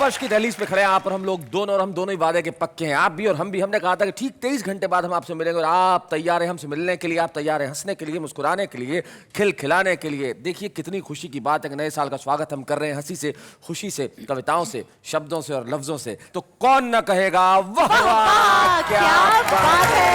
संघर्ष की दहलीज पे खड़े हैं आप और हम लोग दोनों, और हम दोनों ही वादे के पक्के हैं, आप भी और हम भी। हमने कहा था कि ठीक 23 घंटे बाद हम आपसे मिलेंगे, और आप तैयार हैं हमसे मिलने के लिए, आप तैयार हैं हंसने के लिए, मुस्कुराने के लिए, खिलखिलाने के लिए। देखिए कितनी खुशी की बात है कि नए साल का स्वागत हम कर रहे हैं हंसी से, खुशी से, कविताओं से, शब्दों से और लफ्जों से। तो कौन न कहेगा वाह वाह क्या बात है।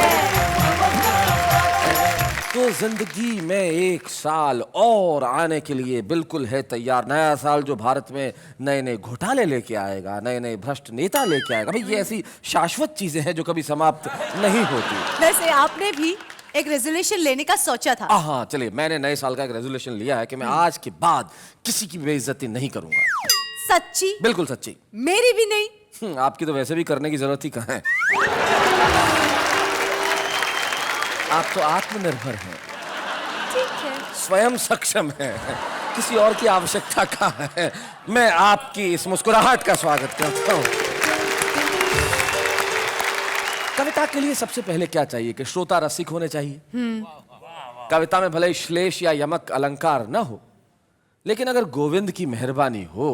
तो जिंदगी में एक साल और आने के लिए बिल्कुल है तैयार। नया साल जो भारत में नए नए घोटाले लेके आएगा, नए नए भ्रष्ट नेता लेके आएगा। भाई ये ऐसी शाश्वत चीजें हैं जो कभी समाप्त नहीं होती। वैसे आपने भी एक रेजोल्यूशन लेने का सोचा था। हाँ चलिए, मैंने नए साल का एक रेजोल्यूशन लिया है कि मैं आज के बाद किसी की बेइज्जती नहीं करूंगा। सच्ची? बिल्कुल सच्ची। मेरी भी नहीं। आपकी तो वैसे भी करने की जरूरत ही कहाँ है। आप तो आत्मनिर्भर हैं, ठीक है, स्वयं सक्षम हैं, किसी और की आवश्यकता कहाँ है। मैं आपकी इस मुस्कुराहट का स्वागत करता हूँ। कविता के लिए सबसे पहले क्या चाहिए कि श्रोता रसिक होने चाहिए। कविता में भले श्लेष या यमक अलंकार न हो, लेकिन अगर गोविंद की मेहरबानी हो,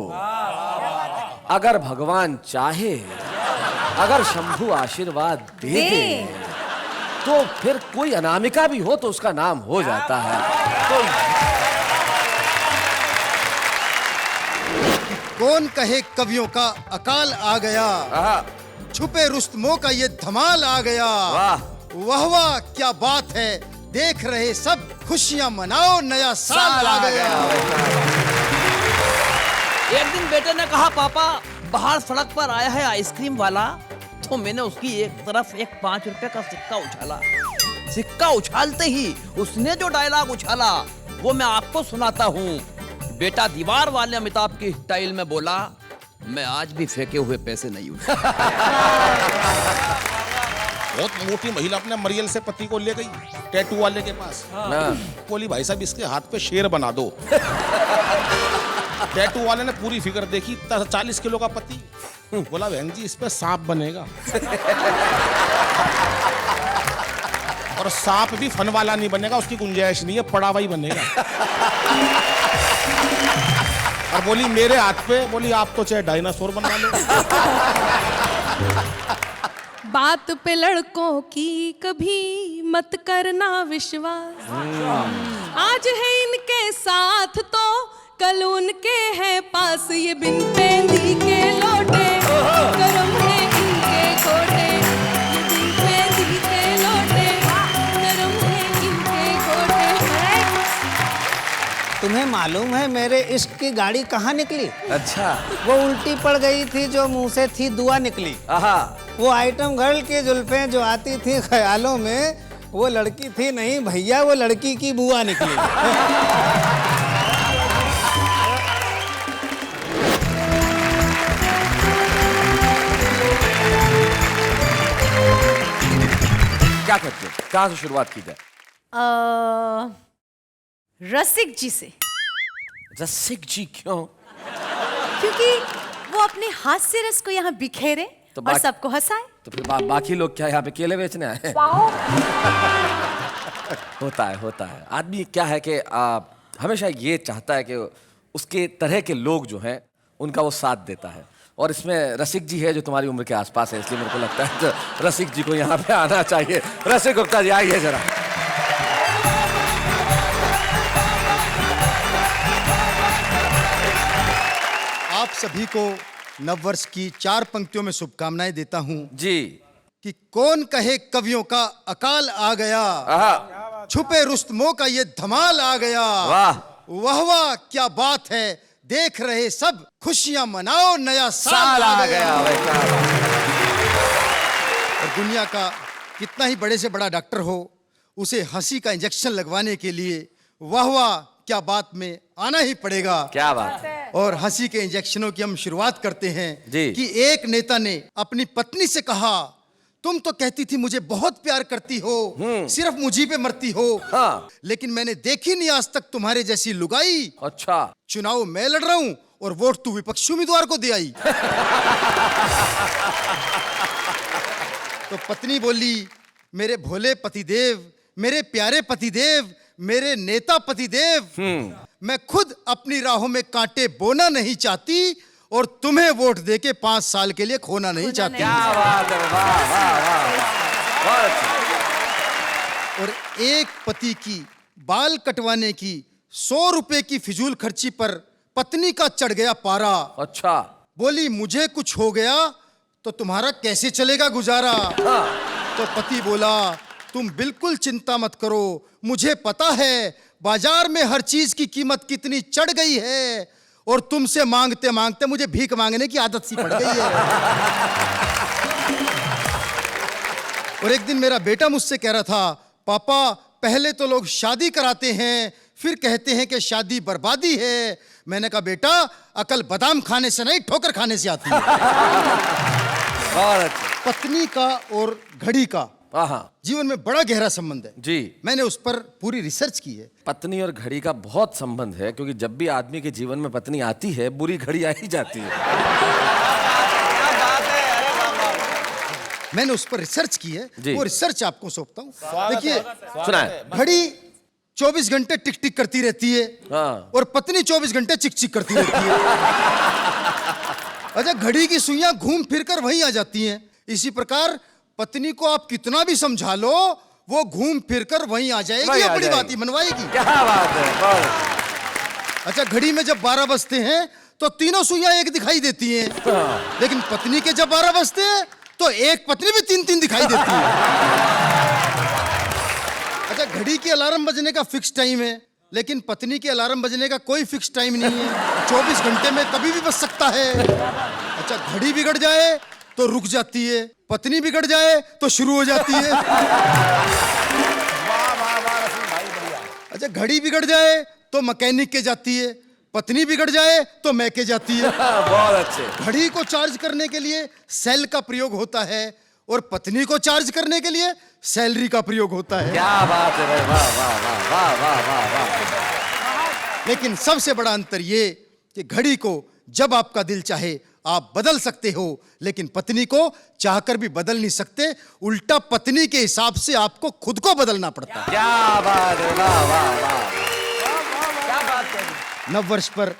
अगर भगवान चाहे, अगर शंभु आशीर्वाद दे दे, तो फिर कोई अनामिका भी हो तो उसका नाम हो जाता है। तो कौन कहे कवियों का अकाल आ गया, छुपे रुस्तमों का ये धमाल आ गया। वाह वाह वाह क्या बात है, देख रहे सब खुशियां मनाओ, नया साल आ गया। एक दिन बेटे ने कहा, पापा बाहर सड़क पर आया है आइसक्रीम वाला। तो मैंने उसकी एक तरफ एक 5 रुपए का सिक्का उछाला। सिक्का उछालते ही उसने जो डायलॉग उछाला वो मैं आपको सुनाता हूँ। बेटा दीवार वाले अमिताभ की स्टाइल में बोला, मैं आज भी फेंके हुए पैसे नहीं उठा। बहुत मोटी महिला अपने मरियल से पति को ले गई टैटू वाले के पास। बोली भाई साहब इसके हाथ पे शेर बना दो। टैटू वाले ने पूरी फिगर देखी, 40 किलो का पति। बोला बहन जी इस पे सांप बनेगा। और सांप भी फन वाला नहीं बनेगा, उसकी गुंजाइश नहीं है, पड़ा हुआ ही बनेगा। और बोली मेरे हाथ पे, बोली आप तो चाहे डायनासोर बना लो। बात पे लड़कों की कभी मत करना विश्वास। आज है इनके साथ तो कल उनके है पास। ये बिन पेंदी के लोटे गरम है इनके खोटे। ये बिन पेंदी के लोटे गरम है इनके खोटे। तुम्हें मालूम है मेरे इश्क की गाड़ी कहाँ निकली? अच्छा, वो उल्टी पड़ गई थी जो मुंह से थी दुआ निकली। वो आइटम गर्ल की जुल्फें जो आती थी ख्यालों में, वो लड़की थी नहीं भैया, वो लड़की की बुआ निकली। क्या करते हो? कहाँ से शुरुआत की जाए? रसिक जी से। रसिक जी क्यों? क्योंकि वो अपने हास्य रस को यहाँ बिखेरे तो और सबको हंसाए। तो फिर बाकी लोग क्या यहाँ पे केले बेचने आए? होता है आदमी क्या है कि हमेशा ये चाहता है कि उसके तरह के लोग जो हैं उनका वो साथ देता है। और इसमें रसिक जी है जो तुम्हारी उम्र के आसपास है, इसलिए मेरे को लगता है तो रसिक जी को यहाँ पे आना चाहिए। रसिक गुप्ता जी आइए जरा। आप सभी को नववर्ष की 4 पंक्तियों में शुभकामनाएं देता हूं जी। कि कौन कहे कवियों का अकाल आ गया, छुपे रुस्तमों का ये धमाल आ गया। वाह वाह वाह क्या बात है, देख रहे सब खुशियां मनाओ, नया साल आ गया। और दुनिया का कितना ही बड़े से बड़ा डॉक्टर हो, उसे हंसी का इंजेक्शन लगवाने के लिए वाह वाह क्या बात में आना ही पड़ेगा। क्या बात है। और हंसी के इंजेक्शनों की हम शुरुआत करते हैं जी। कि एक नेता ने अपनी पत्नी से कहा, तुम तो कहती थी मुझे बहुत प्यार करती हो, सिर्फ मुझी पे मरती हो। हाँ। लेकिन मैंने देखी नहीं आज तक तुम्हारे जैसी लुगाई। अच्छा, चुनाव मैं लड़ रहा हूं और वोट तू विपक्षी उम्मीदवार को दे आई। तो पत्नी बोली, मेरे भोले पतिदेव, मेरे प्यारे पतिदेव, मेरे नेता पतिदेव, मैं खुद अपनी राहों में कांटे बोना नहीं चाहती और तुम्हें वोट देके 5 साल के लिए खोना नहीं चाहती। क्या बात है, वाह वाह वाह, बहुत अच्छा। और एक पति की बाल कटवाने की 100 रुपए की फिजूल खर्ची पर पत्नी का चढ़ गया पारा। अच्छा। बोली मुझे कुछ हो गया तो तुम्हारा कैसे चलेगा गुजारा। तो पति बोला तुम बिल्कुल चिंता मत करो, मुझे पता है बाजार में हर चीज की कीमत कितनी चढ़ गई है और तुमसे मांगते मांगते मुझे भीख मांगने की आदत सी पड़ गई है। और एक दिन मेरा बेटा मुझसे कह रहा था, पापा पहले तो लोग शादी कराते हैं फिर कहते हैं कि शादी बर्बादी है। मैंने कहा बेटा अकल बादाम खाने से नहीं ठोकर खाने से आती है। बहुत अच्छा। पत्नी का और घड़ी का जीवन में बड़ा गहरा संबंध है जी। मैंने उस पर पूरी रिसर्च की है। पत्नी और घड़ी का बहुत संबंध है, क्योंकि जब भी आदमी के जीवन में पत्नी आती है बुरी घड़ी आ ही जाती है। मैंने उस पर रिसर्च की है, वो रिसर्च आपको सौंपता हूँ। देखिए सुनाए। घड़ी 24 घंटे टिक टिक करती रहती है और पत्नी 24 घंटे चिक चिक करती रहती है। अच्छा, घड़ी की सुइयां घूम फिर कर वहीं आ जाती हैं। इसी प्रकार पत्नी को आप कितना भी समझा लो वो घूम फिर कर वहीं आ जाएगी, अपनी बात ही मनवाएगी। क्या बात है। अच्छा, घड़ी में जब 12 बजते हैं तो तीनों सुइयां एक दिखाई देती हैं, लेकिन पत्नी के जब 12 बजते हैं तो एक पत्नी भी 3-3 दिखाई देती है। अच्छा, घड़ी के अलार्म बजने का फिक्स टाइम है, लेकिन पत्नी के अलार्म बजने का कोई फिक्स टाइम नहीं है। 24 घंटे में कभी भी बज सकता है। अच्छा, घड़ी बिगड़ जाए तो रुक जाती है, पत्नी बिगड़ जाए तो शुरू हो जाती है। अच्छा, घड़ी बिगड़ जाए तो मैकेनिक के जाती है, पत्नी बिगड़ जाए तो मैके जाती है। बहुत अच्छे। घड़ी को चार्ज करने के लिए सेल का प्रयोग होता है और पत्नी को चार्ज करने के लिए सैलरी का प्रयोग होता है। क्या बात है भाई, वाह वाह वाह वाह वाह वाह वाह। लेकिन सबसे बड़ा अंतर ये कि घड़ी को जब आपका दिल चाहे आप बदल सकते हो, लेकिन पत्नी को चाहकर भी बदल नहीं सकते। उल्टा पत्नी के हिसाब से आपको खुद को बदलना पड़ता है। क्या बात है, वाह वाह वाह। नव वर्ष पर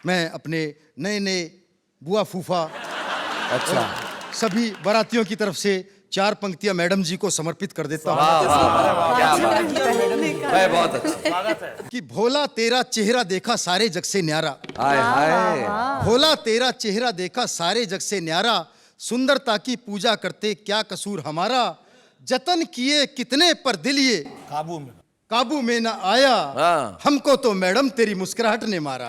मैं अपने नए नए बुआ फूफा अच्छा सभी बारातियों की तरफ से 4 पंक्तियां मैडम जी को समर्पित कर देता हूँ। वाह वाह वाह, क्या बात है भाई, बहुत अच्छा। कि भोला तेरा चेहरा देखा सारे जग से न्यारा। हाय हाय। भोला तेरा चेहरा देखा सारे जग से न्यारा, सुंदरता की पूजा करते क्या कसूर हमारा। जतन किए कितने पर दिल ये काबू में ना आया, हमको तो मैडम तेरी मुस्कुराहट ने मारा।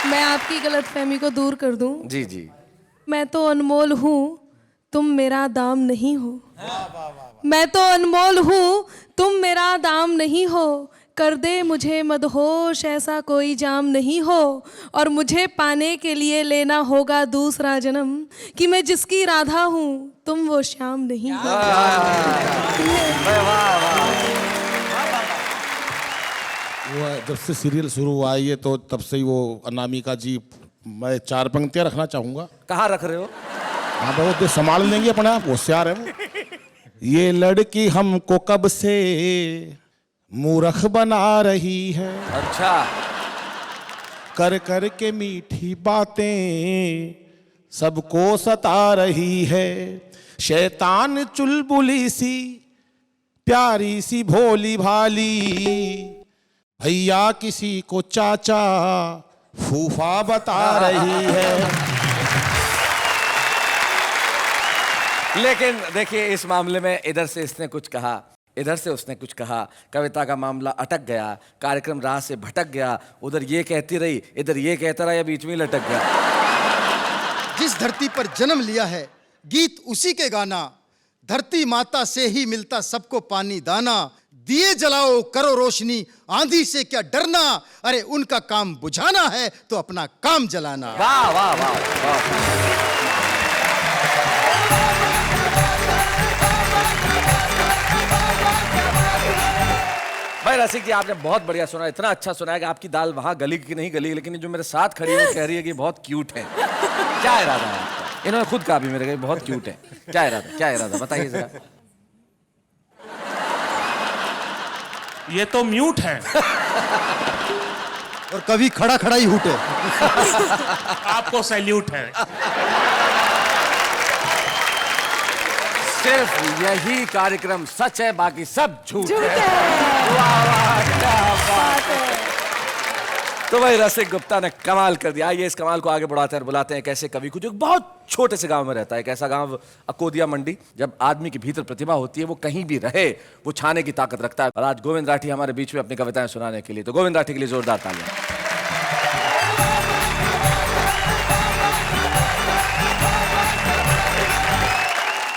मैं आपकी गलतफहमी को दूर कर दूं। जी जी। मैं तो अनमोल हूँ, तुम मेरा दाम नहीं हो। मैं तो अनमोल हूँ, तुम मेरा दाम नहीं हो। कर दे मुझे मदहोश ऐसा कोई जाम नहीं हो, और मुझे पाने के लिए लेना होगा दूसरा जन्म, कि मैं जिसकी राधा हूँ तुम वो श्याम नहीं हो। वो जब से सीरियल शुरू हुआ है ये तो तब से ही वो अनामिका जी, मैं 4 पंक्तियां रखना चाहूंगा। कहाँ रख रहे हो? हाँ बहुत देर संभाल लेंगे अपने आप, होशियार है वो। ये लड़की हमको कब से मूर्ख बना रही है, अच्छा। कर कर के मीठी बातें सबको सता रही है। शैतान चुलबुली सी प्यारी सी भोली भाली, भैया किसी को चाचा फूफा बता रही है। लेकिन देखिए इस मामले में इधर से इसने कुछ कहा, इधर से उसने कुछ कहा, कविता का मामला अटक गया, कार्यक्रम राह से भटक गया। उधर ये कहती रही, इधर ये कहता रहा, या बीच में लटक गया। जिस धरती पर जन्म लिया है गीत उसी के गाना, धरती माता से ही मिलता सबको पानी दाना। दिए जलाओ करो रोशनी, आंधी से क्या डरना, अरे उनका काम बुझाना है तो अपना काम जलाना। वाह वाह वाह, वाह। भाई रसिक जी आपने बहुत बढ़िया सुना, इतना अच्छा सुना है कि आपकी दाल वहां गली की नहीं गली, लेकिन जो मेरे साथ खड़ी है कह रही है कि बहुत क्यूट है। क्या इरादा है आपका? इन्होंने खुद कहा भी मेरे को बहुत क्यूट है। क्या इरादा, क्या इरादा बताइए जरा। ये तो म्यूट है। और कभी खड़ा खड़ा ही हूटे। आपको सैल्यूट है। सिर्फ यही कार्यक्रम सच है, बाकी सब झूठ झूठ है। है। वाह वाह, क्या बात है। तो भाई रसिक गुप्ता ने कमाल कर दिया। आइए इस कमाल को आगे बढ़ाते हैं और बुलाते हैं एक ऐसे कवि को जो बहुत छोटे से गांव में रहता है। एक ऐसा गांव अकोदिया मंडी। जब आदमी के भीतर प्रतिभा होती है वो कहीं भी रहे वो छाने की ताकत रखता है। और आज गोविंद राठी हमारे बीच में अपनी कविताएं सुनाने के लिए, तो गोविंद राठी के लिए जोरदार तालियां।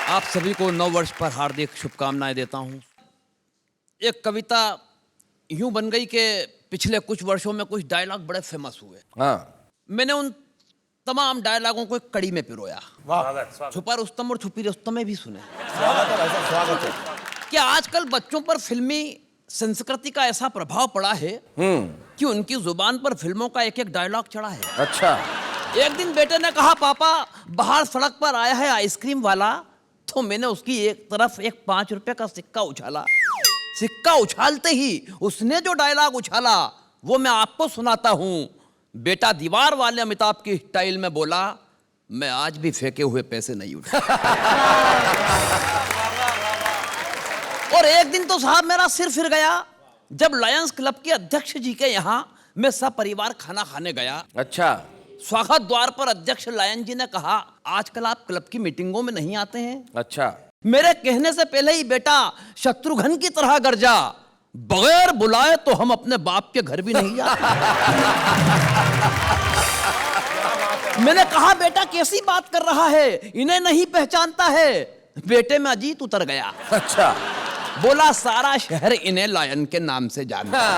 आप सभी को नव वर्ष पर हार्दिक शुभकामनाएं देता हूं। एक कविता यूं बन गई कि पिछले कुछ वर्षों में कुछ डायलॉग बड़े फेमस हुए। हाँ, मैंने उन तमाम डायलॉगों को एक कड़ी में पिरोया। छुपा रुस्तम और छुपी रुस्तम में भी सुने। स्वागत है। कि आजकल बच्चों पर फिल्मी संस्कृति का ऐसा प्रभाव पड़ा है कि उनकी जुबान पर फिल्मों का एक एक डायलॉग चढ़ा है। अच्छा। एक दिन बेटे ने कहा, पापा बाहर सड़क पर आया है आइसक्रीम वाला। तो मैंने उसकी एक तरफ एक 5 रुपए का सिक्का उछाला। सिक्का उछालते ही उसने जो डायलॉग उछाला वो मैं आपको सुनाता हूं। बेटा दीवार वाले अमिताभ की स्टाइल में बोला, मैं आज भी फेंके हुए पैसे नहीं उठा। और एक दिन तो साहब मेरा सिर फिर गया जब लायंस क्लब के अध्यक्ष जी के यहाँ मैं सब परिवार खाना खाने गया। अच्छा। स्वागत द्वार पर अध्यक्ष लायन जी ने कहा, आजकल आप क्लब की मीटिंगों में नहीं आते हैं। अच्छा। मेरे कहने से पहले ही बेटा शत्रुघ्न की तरह गरजा, बगैर बुलाए तो हम अपने बाप के घर भी नहीं जाते। मैंने कहा, बेटा कैसी बात कर रहा है, इन्हें नहीं पहचानता है। बेटे में अजीत उतर गया। अच्छा। बोला, सारा शहर इन्हें लायन के नाम से जानता है।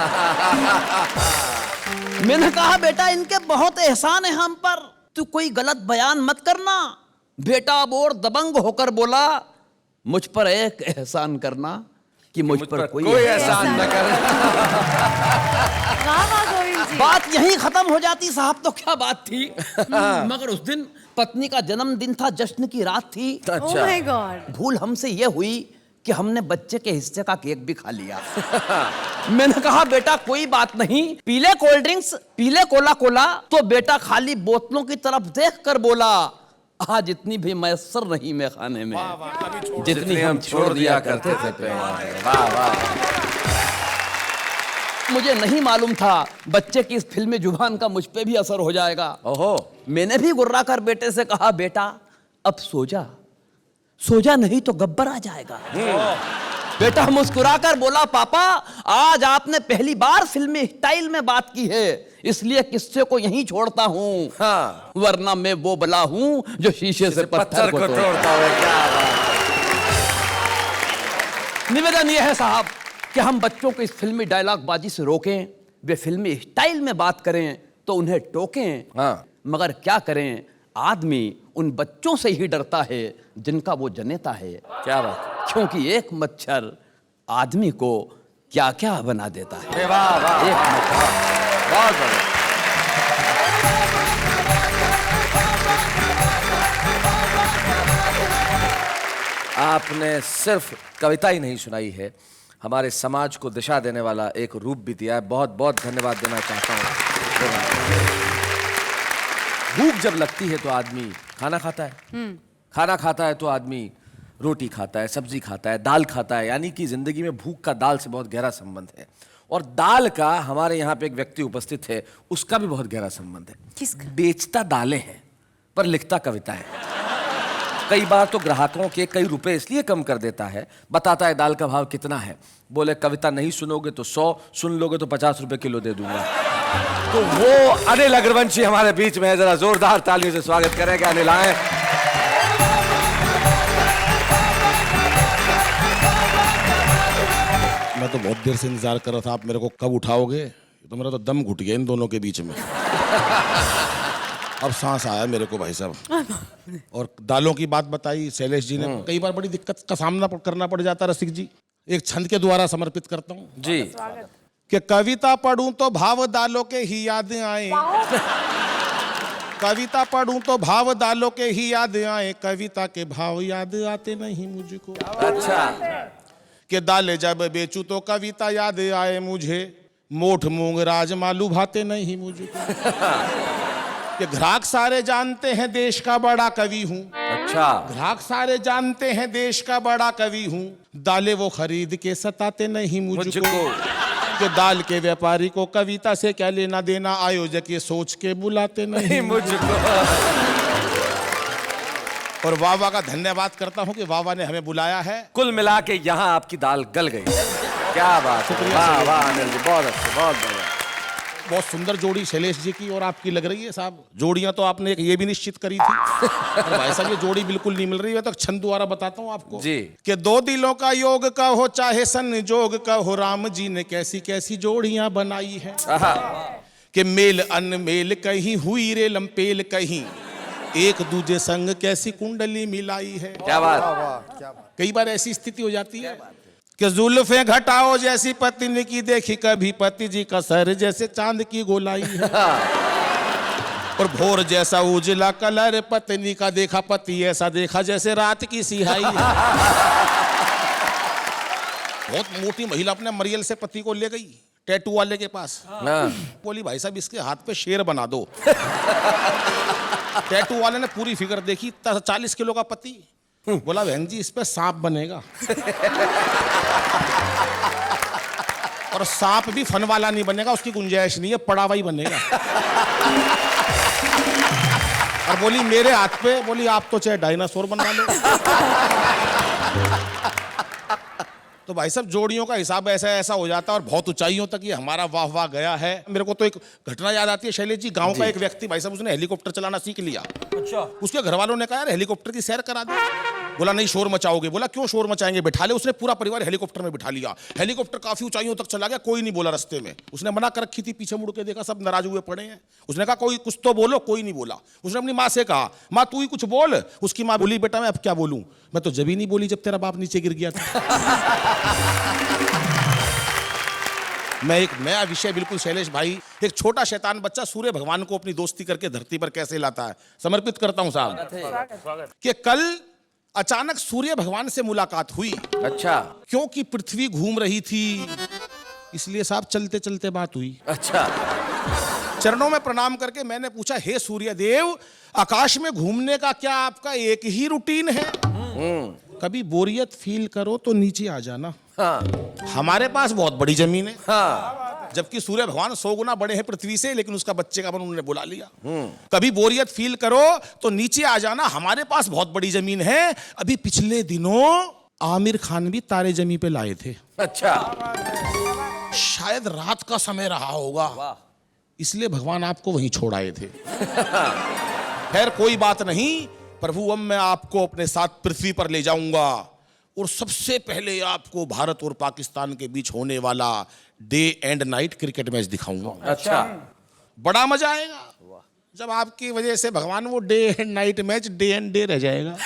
मैंने कहा, बेटा इनके बहुत एहसान है हम पर, तू कोई गलत बयान मत करना। बेटा अब और दबंग होकर बोला, मुझ पर एक एहसान करना कि मुझ पर कोई एहसान न करना। वाह वाह गोविंद जी। बात यहीं खत्म हो जाती साहब, तो क्या बात थी। मगर उस दिन पत्नी का जन्मदिन था, जश्न की रात थी। Oh my God. भूल हमसे यह हुई कि हमने बच्चे के हिस्से का केक भी खा लिया। मैंने कहा, बेटा कोई बात नहीं, पीले कोल्ड ड्रिंक्स, पीले कोला कोला। तो बेटा खाली बोतलों की तरफ देखकर बोला, आज इतनी भी मैसर नहीं मैं खाने में जितनी हम छोड़ दिया करते थे। वाह वाह। मुझे नहीं मालूम था बच्चे की इस फिल्मी जुबान का मुझ पे भी असर हो जाएगा। ओहो। मैंने भी गुर्रा कर बेटे से कहा, बेटा अब सो जा, सो जा नहीं तो गब्बर आ जाएगा। बेटा मुस्कुराकर बोला, पापा आज आपने पहली बार फिल्मी स्टाइल में बात की है, इसलिए किस्से को यहीं छोड़ता हूँ। हाँ। वरना मैं वो बला हूँ जो शीशे से पत्थर को तोड़ता है। क्या बात। निवेदन यह है साहब कि हम बच्चों को इस फिल्मी डायलॉग बाजी से रोकें, वे फिल्मी स्टाइल में बात करें तो उन्हें टोकें। हाँ। मगर क्या करें, आदमी उन बच्चों से ही डरता है जिनका वो जनेता है। क्या बात। क्योंकि एक मच्छर आदमी को क्या क्या बना देता है। वाह वाह। एक मच्छर। बहुत बढ़िया। आपने सिर्फ कविता ही नहीं सुनाई है, हमारे समाज को दिशा देने वाला एक रूप भी दिया है। बहुत बहुत धन्यवाद देना चाहता हूँ। भूख जब लगती है तो आदमी खाना खाता है, खाना खाता है तो आदमी रोटी खाता है, सब्जी खाता है, दाल खाता है। यानी कि जिंदगी में भूख का दाल से बहुत गहरा संबंध है। और दाल का हमारे यहाँ पे एक व्यक्ति उपस्थित है, उसका भी बहुत गहरा संबंध है। किसका? बेचता दालें हैं पर लिखता कविता है। कई बार तो ग्राहकों के कई रुपए इसलिए कम कर देता है, बताता है दाल का भाव कितना है। बोले कविता नहीं सुनोगे तो 100, सुन लोगे तो 50 रुपए किलो दे दूंगा। तो वो अनिल अग्रवंशी हमारे बीच में है, जरा जोरदार तालियों से स्वागत करेंगे। अनिल आए। मैं तो बहुत देर से इंतजार कर रहा था, आप मेरे को कब उठाओगे। तो मेरा तो दम घुट गया इन दोनों के बीच में। अब सांस आया मेरे को भाई साहब। और दालों की बात बताई शैलेश जी ने, कई बार बड़ी दिक्कत का सामना करना पड़ जाता रसिक जी। एक छंद के द्वारा समर्पित करता हूँ जी। कि कविता पढ़ूं तो भाव दालों के ही याद आए, कविता पढ़ूं तो भाव दालों के ही याद आए, कविता के भाव याद आते नहीं मुझको। अच्छा। कि दाले जब बेचूं तो कविता याद आए मुझे, मोठ मूंग राजमा लुभाते नहीं मुझको। कि ग्राहक सारे जानते हैं देश का बड़ा कवि हूँ। अच्छा। ग्राहक सारे जानते हैं देश का बड़ा कवि हूँ। दालें वो खरीद के सताते नहीं मुझको। कि दाल के व्यापारी को कविता से क्या लेना देना, आयोजक ये सोच के बुलाते नहीं मुझको। और वावा का धन्यवाद करता हूँ कि वावा ने हमें बुलाया है। कुल मिला के यहाँ आपकी दाल गल गई। क्या बात है, वाह वाह अनिल जी, बहुत अच्छे, बहुत बढ़िया। बहुत सुंदर जोड़ी शैलेश जी की और आपकी लग रही है साहब। जोड़ियां तो आपने एक ये भी निश्चित करी थी और भाई साहब ये जोड़ी बिल्कुल नहीं मिल रही है। तो छंद द्वारा बताता हूँ आपको जी। कि दो दिलों का योग का हो चाहे संजोग का हो, राम जी ने कैसी कैसी जोड़ियां बनाई है। कि मेल अनमेल कहीं हुई रे लंपेल कहीं, एक दूजे संग कैसी कुंडली मिलाई है। क्या बात। कई बार ऐसी स्थिति हो जाती है कि जुल्फे घटाओ जैसी पत्नी की देखी कभी पति जी का सर जैसे चांद की गोलाई है। और भोर जैसा उजला कलर पत्नी का देखा, पति ऐसा देखा जैसे रात की सिहाई है। बहुत मोटी महिला अपने मरियल से पति को ले गई टैटू वाले के पास। बोली भाई साहब इसके हाथ पे शेर बना दो। टैटू वाले ने पूरी फिगर देखी, 40 किलो का पति। बोला बहन जी इस पे सांप बनेगा। और सांप भी फन वाला नहीं बनेगा, उसकी गुंजाइश नहीं है, पड़ा हुआ ही बनेगा। और बोली मेरे हाथ पे, बोली आप तो चाहे डायनासोर बनवा लो। तो भाई साहब जोड़ियों का हिसाब ऐसा ऐसा हो जाता है और बहुत ऊंचाइयों तक ये हमारा वाह वाह गया है। मेरे को तो एक घटना याद आती है शैलेश जी। गांव का एक व्यक्ति भाई साहब उसने हेलीकॉप्टर चलाना सीख लिया। अच्छा। उसके घर वालों ने कहा यार हेलीकॉप्टर की सैर करा दो। बोला नहीं शोर मचाओगे। बोला क्यों शोर मचाएंगे, बिठा ले। उसने पूरा परिवार हेलीकॉप्टर में बिठा लिया। हेलीकॉप्टर काफी ऊंचाइयों तक चला गया, कोई नहीं बोला रास्ते में। उसने मना कर रखी थी, पीछे मुड़ के देखा सब नाराज हुए पड़े हैं। उसने कहा कोई कुछ तो बोलो, कोई नहीं बोला। उसने अपनी माँ से कहा माँ तू ही कुछ बोल। उसकी माँ बोली बेटा मैं अब क्या बोलूं, मैं तो जब ही नहीं बोली जब तेरा बाप नीचे गिर गया था। मैं एक नया विषय बिल्कुल शैलेश भाई, एक छोटा शैतान बच्चा सूर्य भगवान को अपनी दोस्ती करके धरती पर कैसे लाता है, समर्पित करता हूं साहब। कि कल अचानक सूर्य भगवान से मुलाकात हुई। अच्छा। क्योंकि पृथ्वी घूम रही थी इसलिए साहब चलते चलते बात हुई। अच्छा। चरणों में प्रणाम करके मैंने पूछा हे सूर्य देव, आकाश में घूमने का क्या आपका एक ही रूटीन है? कभी बोरियत फील करो तो नीचे आ जाना। हाँ। हमारे पास बहुत बड़ी जमीन है। हाँ। जबकि सूर्य भगवान 100 गुना बड़े हैं पृथ्वी से, लेकिन उसका बच्चे का बन उन्होंने बुला लिया। कभी बोरियत फील करो तो नीचे आ जाना, हमारे पास बहुत बड़ी जमीन है। अभी पिछले दिनों आमिर खान भी तारे जमी पे लाए थे। अच्छा। शायद रात का समय रहा होगा, इसलिए भगवान आपको वहीं छोड़ आए थे। खैर कोई बात नहीं, प्रभु अब मैं आपको अपने साथ पृथ्वी पर ले जाऊंगा और सबसे पहले आपको भारत और पाकिस्तान के बीच होने वाला day and night cricket match दिखाऊंगा। अच्छा। बड़ा मजा आएगा जब आपकी वजह से भगवान वो day and night match day and day रह जाएगा।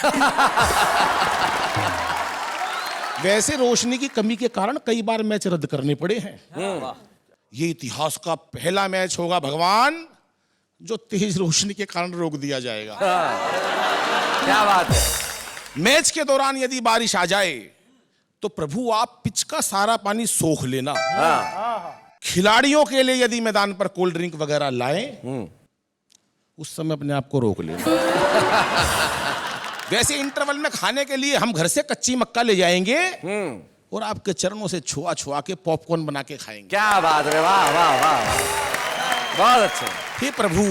वैसे रोशनी की कमी के कारण कई बार मैच रद्द करने पड़े हैं। ये इतिहास का पहला मैच होगा भगवान जो तेज रोशनी के कारण रोक दिया जाएगा। क्या बात है। मैच के दौरान यदि बारिश आ जाए तो प्रभु आप पिच का सारा पानी सोख लेना। खिलाड़ियों के लिए यदि मैदान पर कोल्ड ड्रिंक वगैरह लाएं उस समय अपने आप को रोक लेना। वैसे इंटरवल में खाने के लिए हम घर से कच्ची मक्का ले जाएंगे और आपके चरणों से छुआ छुआ के पॉपकॉर्न बना के खाएंगे। क्या बात है, वाह वाह वाह, बहुत अच्छे। हे प्रभु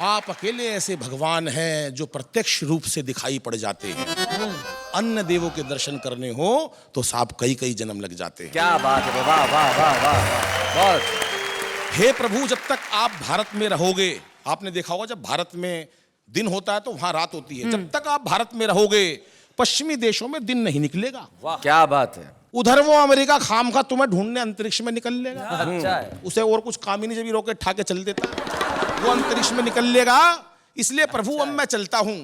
आप अकेले ऐसे भगवान हैं जो प्रत्यक्ष रूप से दिखाई पड़ जाते हैं। अन्य देवों के दर्शन करने हो तो साहब कई कई जन्म लग जाते हैं। क्या बात है, वाह वाह वाह वाह, बहुत। हे प्रभु जब तक आप भारत में रहोगे, आपने देखा होगा जब भारत में दिन होता है तो वहां रात होती है। जब तक आप भारत में रहोगे पश्चिमी देशों में दिन नहीं निकलेगा। क्या बात है। उधर वो अमेरिका खामखा तुम्हें ढूंढने अंतरिक्ष में निकल लेगा। अच्छा है। उसे और कुछ काम ही नहीं, जब रॉकेट ठा के चल देता है वो अंतरिक्ष में निकल लेगा। इसलिए प्रभु अब मैं चलता हूं,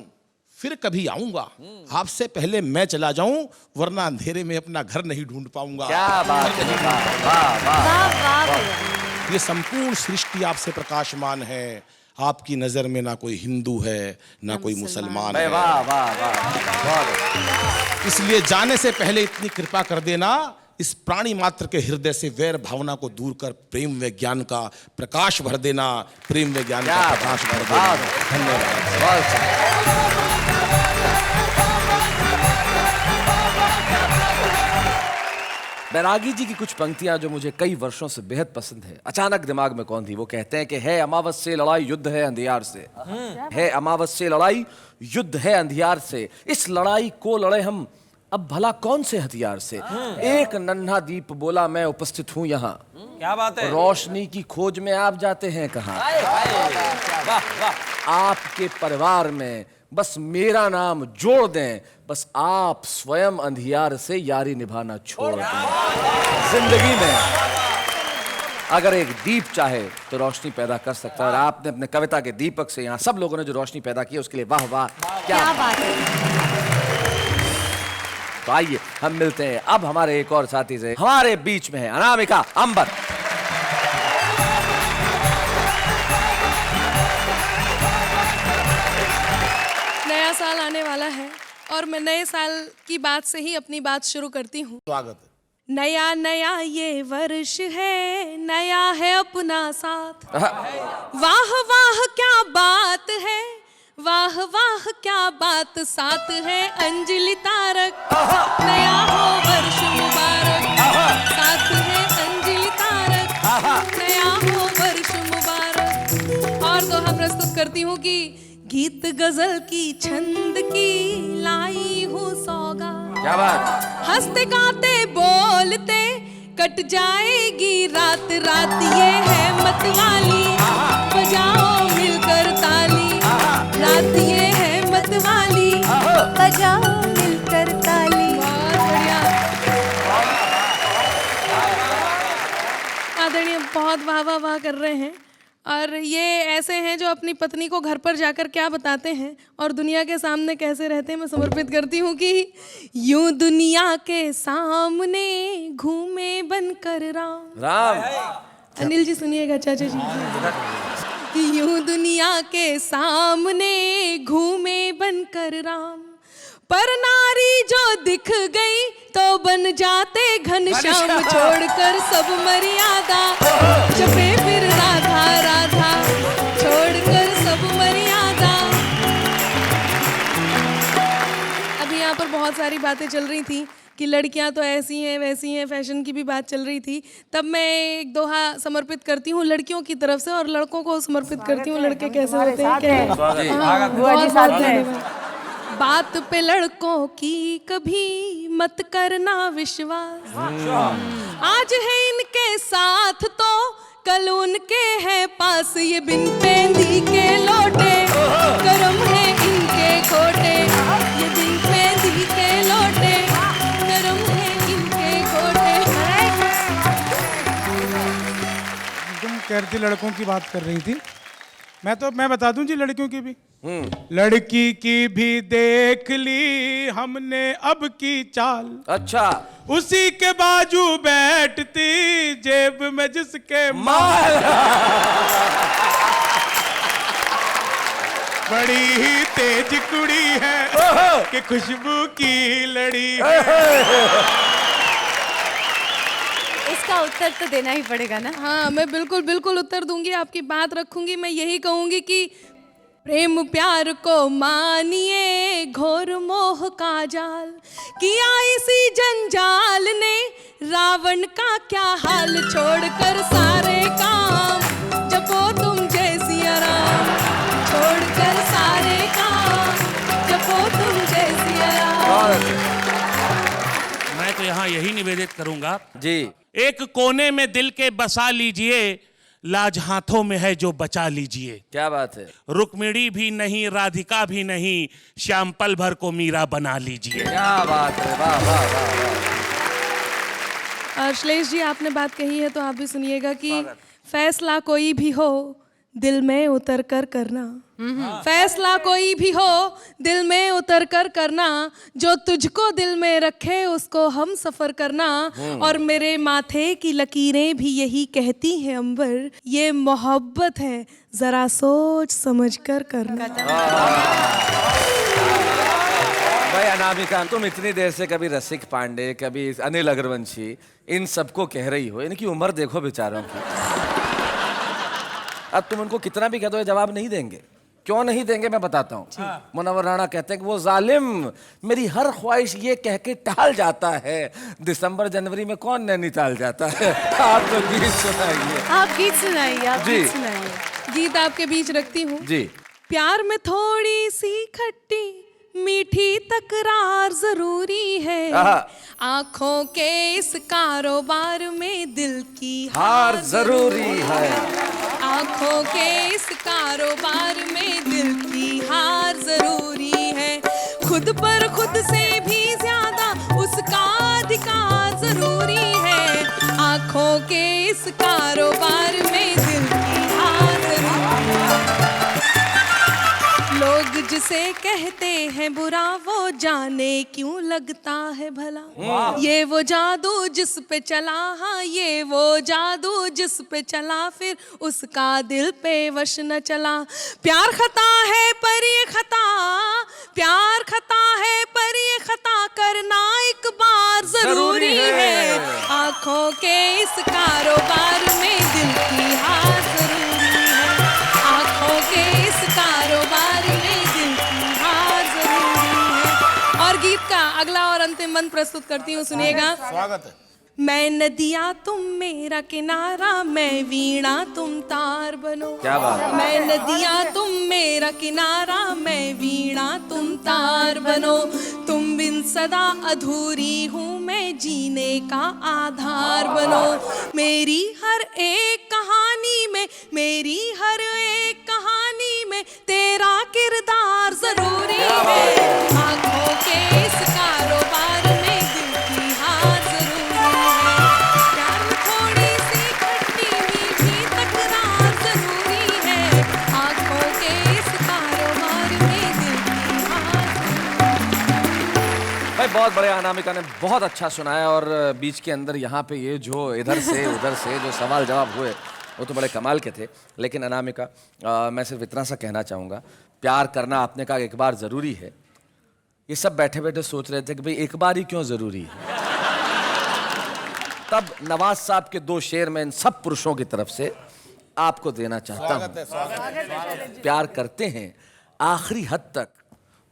फिर कभी आऊंगा, आपसे पहले मैं चला जाऊं, वरना अंधेरे में अपना घर नहीं ढूंढ पाऊंगा। क्या बात है, वाह वाह वाह। ये संपूर्ण सृष्टि आपसे प्रकाशमान है। आपकी नजर में ना कोई हिंदू है ना कोई मुसलमान है। वाह वाह वाह, बहुत। इसलिए जाने से पहले इतनी कृपा कर देना इस प्राणी मात्र के हृदय से वैर भावना को दूर कर प्रेम व ज्ञान का प्रकाश भर देना, प्रेम व ज्ञान का प्रकाश भर देना। धन्यवाद। बैरागी जी की कुछ पंक्तियां जो मुझे कई वर्षों से बेहद पसंद है, अचानक दिमाग में कौन थी। वो कहते हैं कि है अमावस से लड़ाई युद्ध है अंधियार से, है अमावस से लड़ाई युद्ध है अंधियार से, इस लड़ाई को लड़े हम अब भला कौन से हथियार से। एक नन्हा दीप बोला मैं उपस्थित हूं यहाँ, क्या बात है। रोशनी की खोज में आप जाते हैं कहाँ। आपके परिवार में बस मेरा नाम जोड़ दें, बस आप स्वयं अंधियार से यारी निभाना छोड़ दें। जिंदगी में अगर एक दीप चाहे तो रोशनी पैदा कर सकता है, और आपने अपने कविता के दीपक से यहाँ सब लोगों ने जो रोशनी पैदा की उसके लिए वाह वाह। क्या बात है। तो आइए हम मिलते हैं अब हमारे एक और साथी से। हमारे बीच में है अनामिका अंबर। नया साल आने वाला है और मैं नए साल की बात से ही अपनी बात शुरू करती हूँ। स्वागत है। नया नया ये वर्ष है, नया है अपना साथ। वाह वाह क्या बात है, वाह वाह क्या बात, साथ है अंजलि तारक। नया हो वर्ष मुबारक, साथ है अंजलि तारक। नया हो वर्ष मुबारक। और दोहा प्रस्तुत करती हूँ कि गीत गजल की छंद की लाई हूँ सौगात। क्या बात। हंसते गाते बोलते कट जाएगी रात, रात ये है मतवाली, बजाओ मिलकर ताली। रात ये है मतवाली, बजाओ मिलकर ताली। बहुत बढ़िया। आदरणीय बहुत वाह वाह वाह कर रहे हैं। और ये ऐसे हैं जो अपनी पत्नी को घर पर जाकर क्या बताते हैं और दुनिया के सामने कैसे रहते हैं। मैं समर्पित करती हूँ कि यूं दुनिया के सामने घूमे बनकर राम। राम। अनिल जी सुनिएगा, चाचा जी। कि यूं दुनिया के सामने घूमे बनकर राम, पर नारी जो दिख गई तो बन जाते घनश्याम। छोड़कर सब मर्यादा जपे फिर राधा राधा, छोड़कर सब मर्यादा। अभी यहाँ पर बहुत सारी बातें चल रही थी कि लड़कियां तो ऐसी हैं वैसी हैं, फैशन की भी बात चल रही थी। तब मैं एक दोहा समर्पित करती हूँ लड़कियों की तरफ से और लड़कों को समर्पित करती हूँ। लड़के कैसे होते हैं क्या? बहुत धन्यवाद। बात पे लड़कों की कभी मत करना विश्वास, आज है इनके साथ तो कल उनके है पास। ये बिन पेंदी के लोटे, करम है इनके खोटे। ये बिन पेंदी के लोटे, करम है इनके खोटे। तुम कह रही थी लड़कों की बात कर रही थी, मैं बता दूं जी लड़कियों की भी। लड़की की भी देख ली हमने अब की चाल। अच्छा। उसी के बाजू बैठती जेब में जिसके माल। बड़ी ही तेज कुड़ी है कि खुशबू की लड़ी है। इसका उत्तर तो देना ही पड़ेगा ना। हाँ, मैं बिल्कुल बिल्कुल उत्तर दूंगी, आपकी बात रखूंगी। मैं यही कहूंगी कि प्रेम प्यार को मानिए घोर मोह का जाल, किया इसी जंजाल ने रावण का क्या हाल। छोड़कर सारे काम जपो तुम जय सिया राम, छोड़कर सारे काम जपो तुम जय सिया राम। मैं तो यहाँ यही निवेदित करूंगा जी, एक कोने में दिल के बसा लीजिए, लाज हाथों में है जो बचा लीजिए। क्या बात है। रुक्मिणी भी नहीं, राधिका भी नहीं, श्याम पल भर को मीरा बना लीजिए। क्या बात है। वाह वाह वाह। और श्लेष जी आपने बात कही है तो आप भी सुनिएगा कि फैसला कोई भी हो दिल में उतर कर करना। फैसला कोई भी हो दिल में उतर कर करना, जो तुझको दिल में रखे उसको हम सफर करना। और मेरे माथे की लकीरें भी यही कहती हैं अंबर, ये मोहब्बत है जरा सोच समझ कर करना। भाई अनामिका, तुम इतनी देर से कभी रसिक पांडे, कभी अनिल अग्रवंशी, इन सबको कह रही हो, इनकी उम्र देखो बेचारों की। अब तुम उनको कितना भी कह दो ये जवाब नहीं देंगे। क्यों नहीं देंगे मैं बताता हूँ। मुनव्वर राणा कहते हैं कि वो जालिम मेरी हर ख्वाहिश ये कह के टाल जाता है, दिसंबर जनवरी में कौन नैनीताल जाता है। आप तो गीत सुनाइए। आप गीत सुनाइए, आप जी। गीत सुनाइए। गीत आपके बीच रखती हूँ। जी। प्यार में थोड़ी सी खट्टी मीठी तकरार जरूरी है, आंखों के इस कारोबार में दिल की हार जरूरी है। आंखों के इस कारोबार में दिल की हार जरूरी है, खुद पर खुद से भी ज्यादा उसका अधिकार जरूरी है, आंखों के इस कारोबार में दिल की हार जरूरी है। लोग जिसे कहते हैं बुरा वो जाने क्यों लगता है भला, ये वो जादू जिस पे चला, हाँ ये वो जादू जिस पे चला, फिर उसका दिल पे वश न चला। प्यार खता है पर ये खता, प्यार खता है पर ये खता करना एक बार जरूरी है, आंखों के इस कारोबार में दिल की हार जरूरी है, आंखों के इस कारोबार में दिल की हार जरूरी है। और गीत का अगला और अंतिम मंत्र प्रस्तुत करती हूँ, सुनिएगा। स्वागत है। मैं नदिया तुम मेरा किनारा, मैं वीणा तुम तार बनो। क्या बात है। मैं नदिया तुम मेरा किनारा, मैं वीणा तुम तार बनो, तुम बिन सदा अधूरी हूँ मैं जीने का आधार बनो, मेरी हर एक कहानी में, मेरी हर एक कहानी में तेरा किरदार जरूरी है, आंखों के इस कारोबार में दिल की हार जरूरी है, प्यार में थोड़ी सी खट्टी मीठी तकरार जरूरी है, आंखों के इस कारोबार में दिल की हार जरूरी है। भाई बहुत बढ़िया, अनामिका ने बहुत अच्छा सुनाया। और बीच के अंदर यहाँ पे ये जो इधर से उधर से जो सवाल जवाब हुए वो तो बड़े कमाल के थे। लेकिन अनामिका, मैं सिर्फ इतना सा कहना चाहूँगा, प्यार करना आपने कहा एक बार ज़रूरी है, ये सब बैठे बैठे सोच रहे थे कि भाई एक बार ही क्यों ज़रूरी है। तब नवाज साहब के 2 शेर में इन सब पुरुषों की तरफ से आपको देना चाहता हूँ। प्यार करते हैं आखिरी हद तक,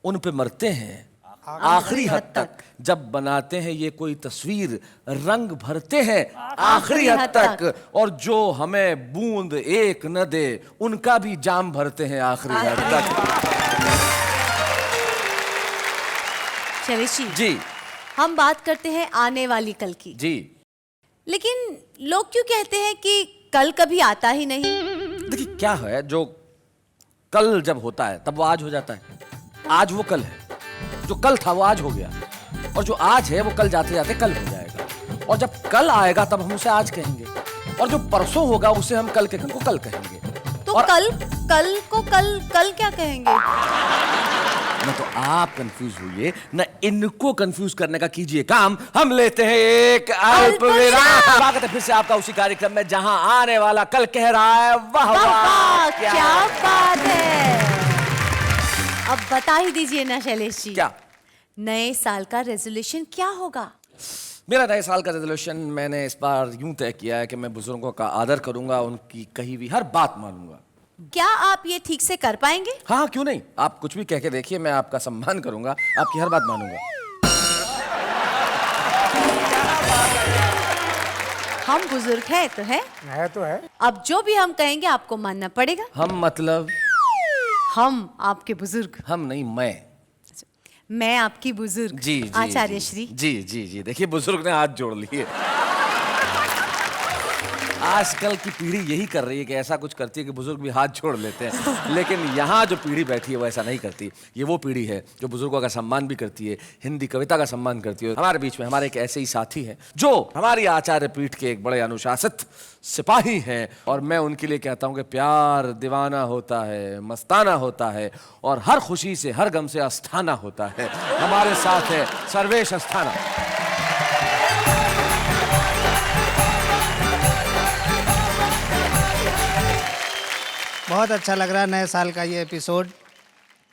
उन पे मरते हैं आखिरी हद तक, जब बनाते हैं ये कोई तस्वीर रंग भरते हैं आखिरी हद तक, और जो हमें बूंद एक न दे उनका भी जाम भरते हैं आखिरी हद तक। शैलेश जी, जी हम बात करते हैं आने वाली कल की। जी। लेकिन लोग क्यों कहते हैं कि कल कभी आता ही नहीं? देखिए क्या है, जो कल जब होता है तब वो आज हो जाता है, आज वो कल है, जो कल था वो आज हो गया, और जो आज है वो कल जाते जाते कल हो जाएगा, और जब कल आएगा तब हम उसे आज कहेंगे, और जो परसों होगा उसे हम कल के कल को कल कहेंगे। तो और कल कल को कल क्या कहेंगे? न तो आप कंफ्यूज हुइए, न इनको कंफ्यूज करने का कीजिए काम। हम लेते हैं एक अल्प विराम। स्वागत है फिर से आपका उसी कार्यक्रम में जहां आने वाला कल कह रहा है वाह वाह क्या बात है। अब बता ही दीजिए ना शैलेश जी, क्या नए साल का रेजोल्यूशन क्या होगा? मेरा नए साल का रेजोल्यूशन मैंने इस बार यूं तय किया है कि मैं बुजुर्गों का आदर करूंगा, उनकी कही हुई हर बात मानूंगा। क्या आप ये ठीक से कर पाएंगे? हाँ क्यों नहीं, आप कुछ भी कह के देखिए, मैं आपका सम्मान करूंगा, आपकी हर बात मानूंगा। हम बुजुर्ग हैं तो है। अब जो भी हम कहेंगे आपको मानना पड़ेगा। हम मतलब? हम आपके बुजुर्ग। हम नहीं, मैं आपकी बुजुर्ग। जी, जी आचार्य जी, श्री। जी जी जी। देखिए बुजुर्ग ने हाथ जोड़ लिए। आजकल की पीढ़ी यही कर रही है कि ऐसा कुछ करती है कि बुजुर्ग भी हाथ जोड़ लेते हैं, लेकिन यहाँ जो पीढ़ी बैठी है वो ऐसा नहीं करती। ये वो पीढ़ी है जो बुजुर्गों का सम्मान भी करती है, हिंदी कविता का सम्मान करती है। हमारे बीच में हमारे एक ऐसे ही साथी हैं जो हमारी आचार्य पीठ के एक बड़े अनुशासित सिपाही हैं, और मैं उनके लिए कहता हूँ कि प्यार दीवाना होता है, मस्ताना होता है, और हर खुशी से हर गम से अस्थाना होता है। हमारे साथ है सर्वेश अस्थाना। बहुत अच्छा लग रहा है नए साल का ये एपिसोड।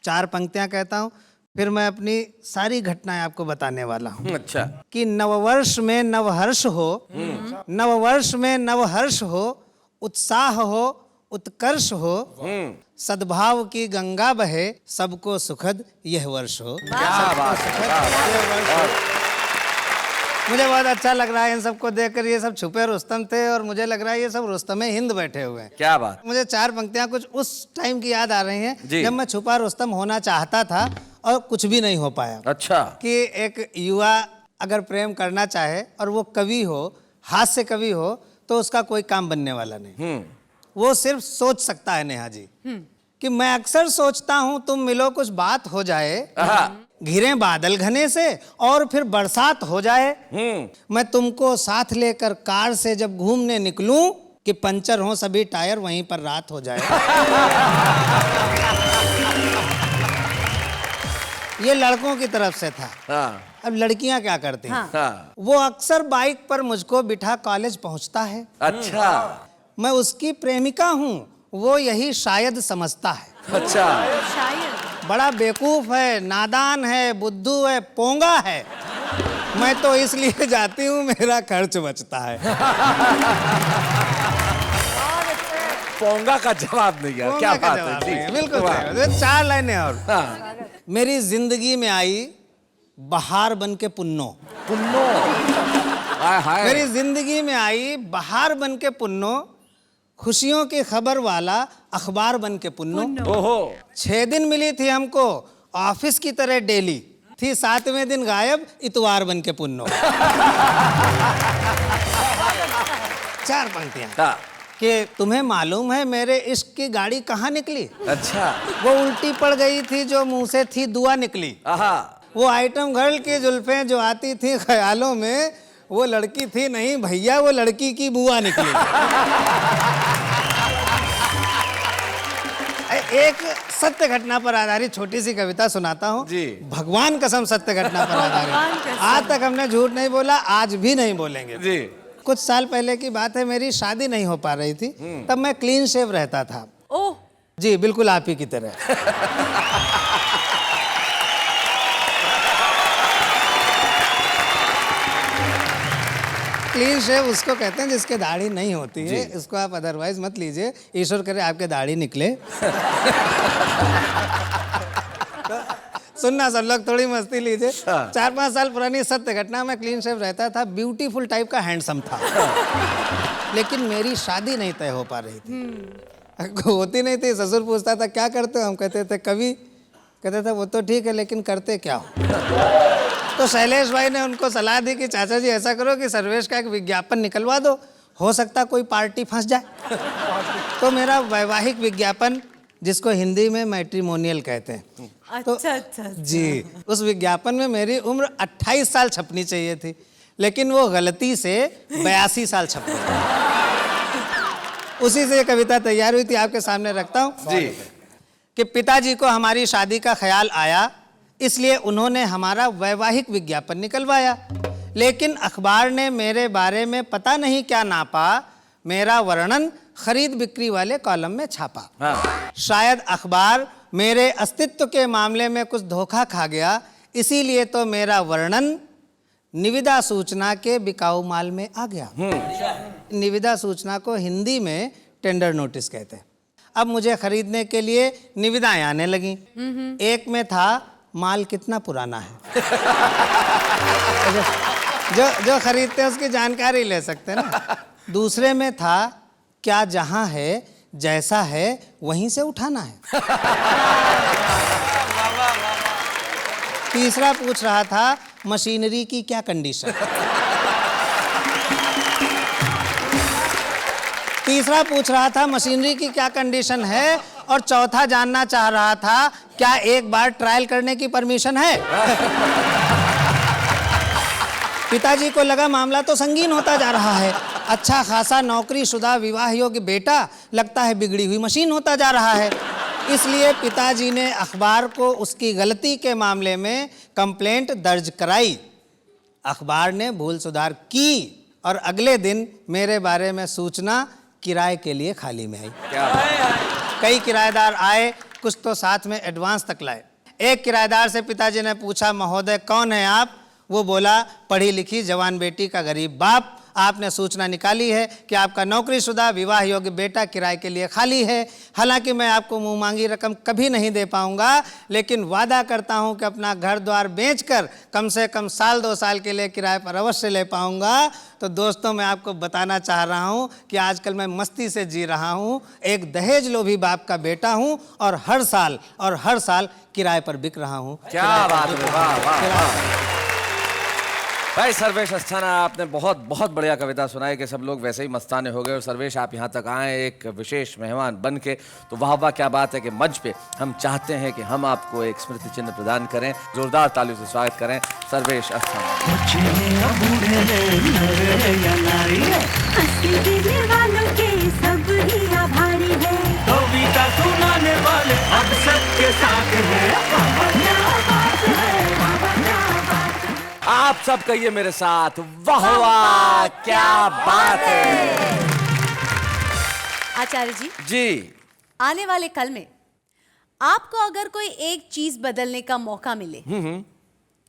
4 पंक्तियां कहता हूँ, फिर मैं अपनी सारी घटनाएं आपको बताने वाला हूँ। अच्छा। कि नववर्ष में नवहर्ष हो, नववर्ष में नवहर्ष हो, उत्साह हो, उत्कर्ष हो, सद्भाव की गंगा बहे, सबको सुखद यह वर्ष हो। क्या बात है। मुझे बहुत अच्छा लग रहा है इन सबको देखकर। ये सब छुपे रुस्तम थे और मुझे लग रहा है ये सब रुस्तमे हिंद बैठे हुए हैं। क्या बात। मुझे 4 पंक्तियां कुछ उस टाइम की याद आ रही हैं जी। जब मैं छुपा रुस्तम होना चाहता था और कुछ भी नहीं हो पाया। अच्छा। कि एक युवा अगर प्रेम करना चाहे और वो कवि हो, हास्य कवि हो, तो उसका कोई काम बनने वाला नहीं। वो सिर्फ सोच सकता है नेहा जी कि मैं अक्सर सोचता हूं तुम मिलो कुछ बात हो जाए, घिरे बादल घने से और फिर बरसात हो जाए, मैं तुमको साथ लेकर कार से जब घूमने निकलूं कि पंचर हो सभी टायर वहीं पर रात हो जाए। ये लड़कों की तरफ से था। अब लड़कियां क्या करती हैं? वो अक्सर बाइक पर मुझको बिठा कॉलेज पहुंचता है। अच्छा। मैं उसकी प्रेमिका हूँ, वो यही शायद समझता है। अच्छा। शायद बड़ा बेवकूफ है, नादान है, बुद्धू है, पोंगा है। मैं तो इसलिए जाती हूँ मेरा खर्च बचता है। पोंगा का जवाब नहीं यार। क्या बात है। ठीक। बिल्कुल सही। 4 लाइनें और। मेरी जिंदगी में आई बहार बन के पुन्नो। पुन्नो। हाय हाय। मेरी जिंदगी में आई बहार बन के पुन्नो, खुशियों की खबर वाला अखबार बन के पुन्नो। ओहो। 6 दिन मिली थी हमको ऑफिस की तरह डेली, थी 7वें दिन गायब इतवार बन के पुन्नो। 4 पंक्तियां। कि तुम्हें मालूम है मेरे इश्क की गाड़ी कहाँ निकली? अच्छा। वो उल्टी पड़ गई थी जो मुंह से थी दुआ निकली। वो आइटम गर्ल की जुल्फें जो आती थी ख्यालों में, वो लड़की थी नहीं भैया, वो लड़की की बुआ निकली। एक सत्य घटना पर आधारित छोटी सी कविता सुनाता हूँ जी। भगवान कसम सत्य घटना पर आधारित। आज तक हमने झूठ नहीं बोला, आज भी नहीं बोलेंगे जी। कुछ साल पहले की बात है, मेरी शादी नहीं हो पा रही थी, तब मैं क्लीन शेव रहता था। ओह जी, बिल्कुल आप ही की तरह। क्लीन शेव उसको कहते हैं जिसके दाढ़ी नहीं होती है। इसको आप अदरवाइज मत लीजिए, ईश्वर करे आपके दाढ़ी निकले। सुनना सब लोग, थोड़ी मस्ती लीजिए। 4-5 साल पुरानी सत्य घटना में क्लीन शेव रहता था, ब्यूटीफुल टाइप का हैंडसम था, लेकिन मेरी शादी नहीं तय हो पा रही थी। होती नहीं थी। ससुर पूछता था क्या करते हो, हम कहते थे कवि। कहते थे वो तो ठीक है लेकिन करते क्या हो? तो शैलेश भाई ने उनको सलाह दी कि चाचा जी ऐसा करो कि सर्वेश का एक विज्ञापन निकलवा दो, हो सकता कोई पार्टी फंस जाए। तो मेरा वैवाहिक विज्ञापन, जिसको हिंदी में मैट्रिमोनियल कहते हैं, अच्छा। जी, उस विज्ञापन में मेरी उम्र 28 साल छपनी चाहिए थी, लेकिन वो गलती से 82 साल छप गई। उसी से ये कविता तैयार हुई थी, आपके सामने रखता हूँ जी। कि पिताजी को हमारी शादी का ख्याल आया, इसलिए उन्होंने हमारा वैवाहिक विज्ञापन निकलवाया, लेकिन अखबार ने मेरे बारे में पता नहीं क्या नापा, मेरा वर्णन खरीद बिक्री वाले कॉलम में छापा। शायद अखबार मेरे अस्तित्व के मामले में कुछ धोखा खा गया, इसीलिए तो मेरा वर्णन निविदा सूचना के बिकाऊ माल में आ गया। निविदा सूचना को हिंदी में टेंडर नोटिस कहते हैं। अब मुझे खरीदने के लिए निविदाएं आने लगी। एक में था माल कितना पुराना है। जो खरीदते हैं उसकी जानकारी ले सकते हैं ना। दूसरे में था क्या जहां है जैसा है वहीं से उठाना है। तीसरा पूछ रहा था मशीनरी की क्या कंडीशन। तीसरा पूछ रहा था मशीनरी की क्या कंडीशन है, और चौथा जानना चाह रहा था क्या एक बार ट्रायल करने की परमिशन है। पिताजी को लगा मामला तो संगीन होता जा रहा है, अच्छा खासा नौकरीशुदा विवाह योग्य बेटा लगता है बिगड़ी हुई मशीन होता जा रहा है। इसलिए पिताजी ने अखबार को उसकी गलती के मामले में कंप्लेंट दर्ज कराई। अखबार ने भूल सुधार की और अगले दिन मेरे बारे में सूचना किराए के लिए खाली में आई। कई किराएदार आए, कुछ तो साथ में एडवांस तक लाए। एक किराएदार से पिताजी ने पूछा, महोदय कौन है आप? वो बोला, पढ़ी लिखी जवान बेटी का गरीब बाप। आपने सूचना निकाली है कि आपका नौकरीशुदा विवाह योग्य बेटा किराए के लिए खाली है। हालांकि मैं आपको मुंह मांगी रकम कभी नहीं दे पाऊंगा, लेकिन वादा करता हूं कि अपना घर द्वार बेचकर कम से कम 1-2 साल के लिए किराए पर अवश्य ले पाऊंगा। तो दोस्तों, मैं आपको बताना चाह रहा हूं कि आजकल मैं मस्ती से जी रहा हूं, एक दहेज लोभी बाप का बेटा हूं और हर साल किराए पर बिक रहा हूं। क्या बात है, वाह वाह वाह। भाई सर्वेश अस्थाना, आपने बहुत बहुत बढ़िया कविता सुनाई कि सब लोग वैसे ही मस्ताने हो गए। और सर्वेश, आप यहाँ तक आए एक विशेष मेहमान बन के, तो वाह वाह क्या बात है कि मंच पे हम चाहते हैं कि हम आपको एक स्मृति चिन्ह प्रदान करें। जोरदार तालियों से स्वागत करें सर्वेश अस्थाना। आप सब कहिए मेरे साथ, वाह वाह क्या बात है। आचार्य जी, जी, आने वाले कल में आपको अगर कोई एक चीज बदलने का मौका मिले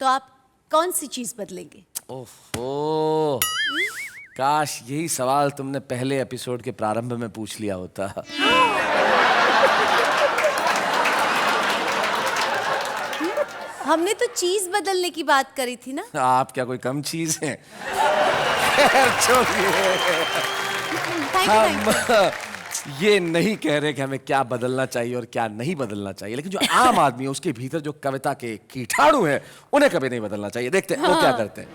तो आप कौन सी चीज बदलेंगे? ओहो, काश यही सवाल तुमने पहले एपिसोड के प्रारंभ में पूछ लिया होता। हमने तो चीज बदलने की बात करी थी ना। आप क्या कोई कम चीज है? छोड़िए, हम ये नहीं कह रहे कि हमें क्या बदलना चाहिए और क्या नहीं बदलना चाहिए, लेकिन जो आम आदमी है उसके भीतर जो कविता के कीटाणु हैं उन्हें कभी नहीं बदलना चाहिए। देखते हैं वो क्या करते हैं।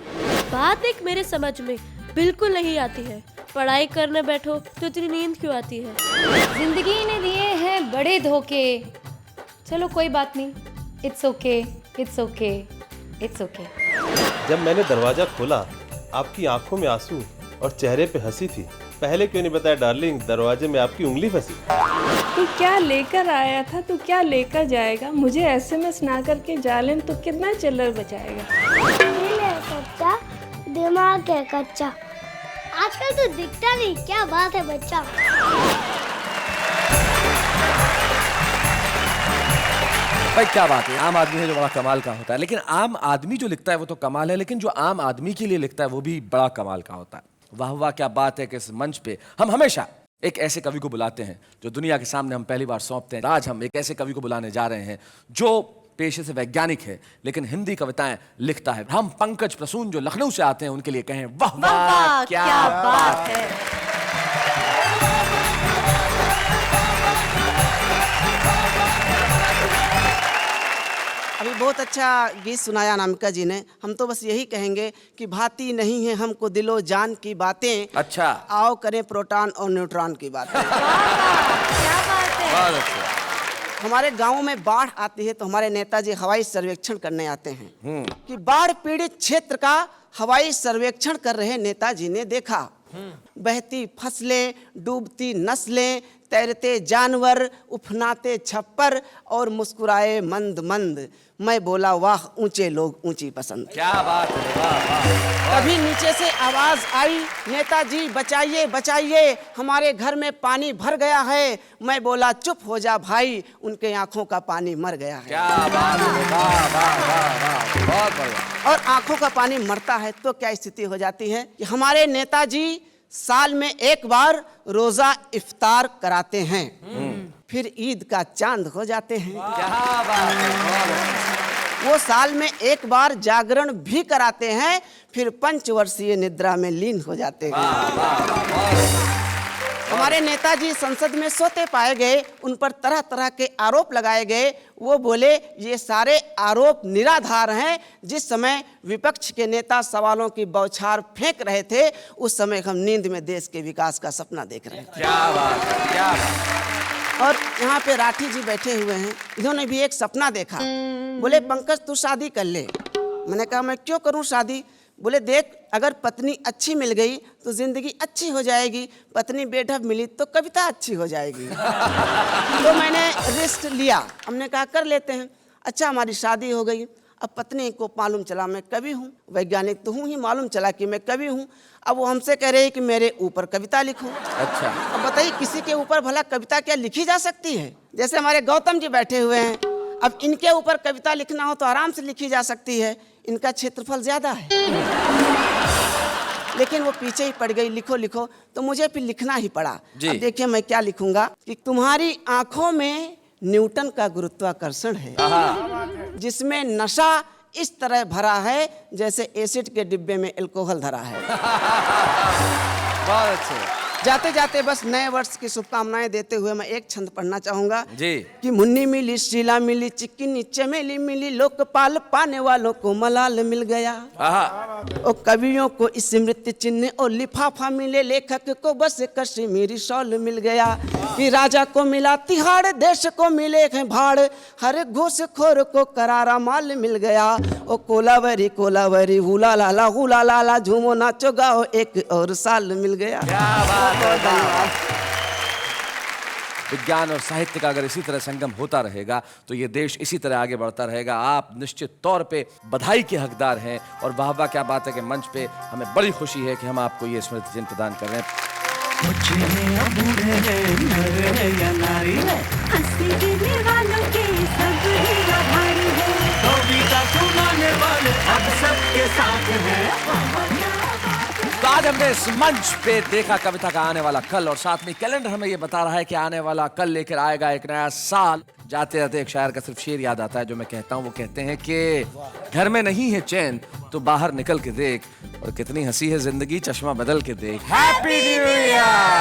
बात एक मेरे समझ में बिल्कुल नहीं आती है। पढ़ाई करने बैठो तो इतनी नींद क्यों आती है? जिंदगी ने दिए हैं बड़े धोखे। चलो कोई बात नहीं, it's okay, it's okay, it's okay. जब मैंने दरवाजा खोला, आपकी आंखों में आंसू और चेहरे पे हंसी थी। पहले क्यों नहीं बताया डार्लिंग, दरवाजे में आपकी उंगली फंसी। तू क्या लेकर आया था, तू क्या लेकर जाएगा? मुझे एसएमएस ना करके जालेन तो कितना चिल्लर बचाएगा। कच्चा दिमाग है कच्चा, आजकल तो दिखता नहीं। क्या बात है बच्चा। भाई क्या बात है, आम आदमी है जो बड़ा कमाल का होता है। लेकिन आम आदमी जो लिखता है वो तो कमाल है, लेकिन जो आम आदमी के लिए लिखता है वो भी बड़ा कमाल का होता है। वाह वाह क्या बात है कि इस मंच पे हम हमेशा एक ऐसे कवि को बुलाते हैं जो दुनिया के सामने हम पहली बार सौंपते हैं। आज हम एक ऐसे कवि को बुलाने जा रहे हैं जो पेशे से वैज्ञानिक है लेकिन हिंदी कविताएं लिखता है। हम पंकज प्रसून जो लखनऊ से आते हैं उनके लिए कहें वाह वाह क्या बात है। अभी बहुत अच्छा गीत सुनाया अनामिका जी ने। हम तो बस यही कहेंगे कि भाती नहीं है हमको दिलो जान की बातें। अच्छा, आओ करें प्रोटॉन और न्यूट्रॉन की बातें। क्या बात है। बहुत अच्छा। हमारे गांव में बाढ़ आती है तो हमारे नेताजी हवाई सर्वेक्षण करने आते हैं कि बाढ़ पीड़ित क्षेत्र का हवाई सर्वेक्षण कर रहे नेताजी ने देखा बहती फसलें, डूबती नस्लें, तैरते जानवर, उफनाते छप्पर और मुस्कुराए मंद मंद। मैं बोला वाह ऊंचे लोग ऊंची पसंद। क्या बात है, वाह वाह। तभी नीचे से आवाज आई, नेताजी बचाइए बचाइए, हमारे घर में पानी भर गया है। मैं बोला चुप हो जा भाई, उनके आंखों का पानी मर गया है। क्या बात है, वाह वाह वाह वाह, बहुत बढ़िया। और आंखों का पानी मरता है तो क्या स्थिति हो जाती है कि हमारे नेताजी साल में एक बार रोजा इफ्तार कराते हैं, फिर ईद का चांद हो जाते हैं। क्या बात है। वो साल में एक बार जागरण भी कराते हैं, फिर पंचवर्षीय निद्रा में लीन हो जाते हैं। हमारे नेताजी संसद में सोते पाए गए, उन पर तरह तरह के आरोप लगाए गए। वो बोले ये सारे आरोप निराधार हैं। जिस समय विपक्ष के नेता सवालों की बौछार फेंक रहे थे उस समय हम नींद में देश के विकास का सपना देख रहे थे। क्या बात है, क्या बात। और यहाँ पे राठी जी बैठे हुए हैं, इन्होंने भी एक सपना देखा। बोले पंकज तू शादी कर ले। मैंने कहा मैं क्यों करूँ शादी? बोले देख अगर पत्नी अच्छी मिल गई तो जिंदगी अच्छी हो जाएगी, पत्नी बेढब मिली तो कविता अच्छी हो जाएगी। तो मैंने रिस्क लिया, हमने कहा कर लेते हैं। अच्छा हमारी शादी हो गई। अब पत्नी को मालूम चला मैं कवि हूँ, वैज्ञानिक तो हूँ ही, मालूम चला कि मैं कवि हूँ। अब वो हमसे कह रहे हैं कि मेरे ऊपर कविता लिखो। अच्छा, अब बताइए किसी के ऊपर भला कविता क्या लिखी जा सकती है? जैसे हमारे गौतम जी बैठे हुए हैं, अब इनके ऊपर कविता लिखना हो तो आराम से लिखी जा सकती है, इनका क्षेत्रफल ज्यादा है। लेकिन वो पीछे ही पड़ गई, लिखो लिखो, तो मुझे फिर लिखना ही पड़ा। अब देखिए मैं क्या लिखूंगा कि तुम्हारी आंखों में न्यूटन का गुरुत्वाकर्षण है, जिसमें नशा इस तरह भरा है जैसे एसिड के डिब्बे में अल्कोहल धरा है। बहुत अच्छे। जाते जाते बस नए वर्ष की शुभकामनाएं देते हुए मैं एक छंद पढ़ना चाहूंगा जी। कि मुन्नी मिली, शीला मिली, चिकनी चमेली मिली, लोकपाल पाने वालों को मलाल मिल गया। और कवियों को स्मृति चिन्ह और लिफाफा मिले, लेखक को बस कश्मीरी शॉल मिल गया। कि राजा को मिला तिहाड़, देश को मिले हैं भाड़, हर घूसखोर को करारा माल मिल गया। ओ कोलावरी कोलावरी हुला लाला झूमो नाचो गाओ, एक और साल मिल गया। विज्ञान और साहित्य का अगर इसी तरह संगम होता रहेगा तो ये देश इसी तरह आगे बढ़ता रहेगा। आप निश्चित तौर पे बधाई के हकदार हैं और वाह वाह क्या बात है कि मंच पे हमें बड़ी खुशी है कि हम आपको ये स्मृति चिन्ह प्रदान कर रहे हैं। तो आज हमने इस मंच पे देखा कविता का आने वाला कल, और साथ में कैलेंडर हमें ये बता रहा है कि आने वाला कल लेकर आएगा एक नया साल। जाते जाते एक शायर का सिर्फ शेर याद आता है जो मैं कहता हूँ। वो कहते हैं कि घर में नहीं है चैन तो बाहर निकल के देख, और कितनी हंसी है जिंदगी चश्मा बदल के देख। Happy new year.